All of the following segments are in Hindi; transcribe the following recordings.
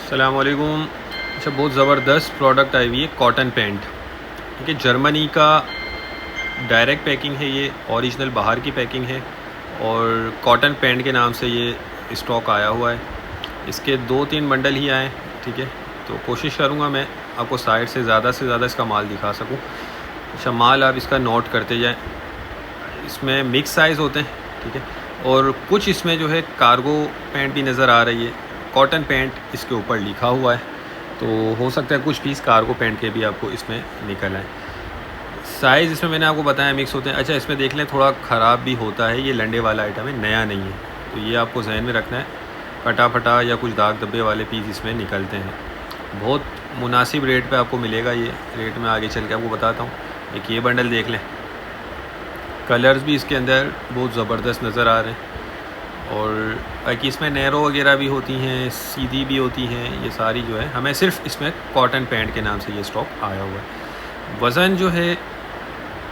अस्सलामुअलैकुम। अच्छा, बहुत ज़बरदस्त प्रोडक्ट आई हुई है कॉटन पैंट। ठीक है, जर्मनी का डायरेक्ट पैकिंग है, ये ओरिजिनल बाहर की पैकिंग है और कॉटन पैंट के नाम से ये स्टॉक आया हुआ है। इसके 2-3 बंडल ही आए। ठीक है, तो कोशिश करूँगा मैं आपको साइड से ज़्यादा इसका माल दिखा सकूँ। अच्छा, माल आप इसका नोट करते जाएँ। इसमें मिक्स साइज़ होते हैं। ठीक है, और कुछ इसमें जो है कार्गो पैंट भी नज़र आ रही है, कॉटन पैंट इसके ऊपर लिखा हुआ है, तो हो सकता है कुछ पीस कार्गो पैंट के भी आपको इसमें निकल आए। साइज़ इसमें मैंने आपको बताया मिक्स होते हैं। अच्छा, इसमें देख लें थोड़ा ख़राब भी होता है, ये लंडे वाला आइटम है, नया नहीं है, तो ये आपको जहन में रखना है। कटा फटा या कुछ दाग धब्बे वाले पीस इसमें निकलते हैं। बहुत मुनासिब रेट पे आपको मिलेगा, ये रेट में आगे चल के आपको बताता हूँ। एक ये बंडल देख लें, कलर्स भी इसके अंदर बहुत ज़बरदस्त नज़र आ रहे हैं और बाकी इसमें नैरो वगैरह भी होती हैं, सीधी भी होती हैं, ये सारी जो है हमें सिर्फ इसमें कॉटन पैंट के नाम से ये स्टॉक आया हुआ है। वज़न जो है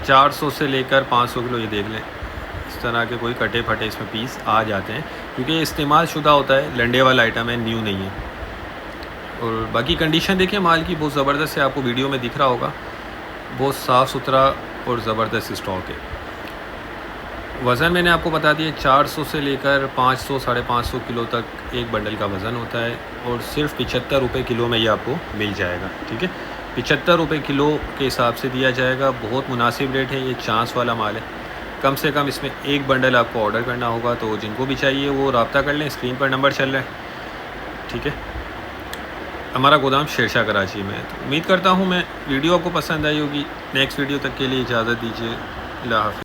400 से लेकर 500 किलो, ये देख लें इस तरह के कोई कटे फटे इसमें पीस आ जाते हैं, क्योंकि ये इस्तेमाल शुदा होता है, लंडे वाला आइटम है, न्यू नहीं है। और बाकी कंडीशन देखें माल की, बहुत ज़बरदस्त है, आपको वीडियो में दिख रहा होगा, बहुत साफ़ सुथरा और ज़बरदस्त स्टॉक है। वज़न मैंने आपको बता दिया, 400 से लेकर 500 550 किलो तक एक बंडल का वज़न होता है और सिर्फ 75 रुपये किलो में ये आपको मिल जाएगा। ठीक है, 75 रुपये किलो के हिसाब से दिया जाएगा। बहुत मुनासिब रेट है, ये चांस वाला माल है। कम से कम इसमें एक बंडल आपको ऑर्डर करना होगा, तो जिनको भी चाहिए वो रब्ता कर लें, स्क्रीन पर नंबर चल रहा है। ठीक है, हमारा गोदाम शेरशाह कराची में है। तो उम्मीद करता हूँ मैं वीडियो आपको पसंद आई होगी। नेक्स्ट वीडियो तक के लिए इजाज़त दीजिए। अल्लाह हाफ़िज़।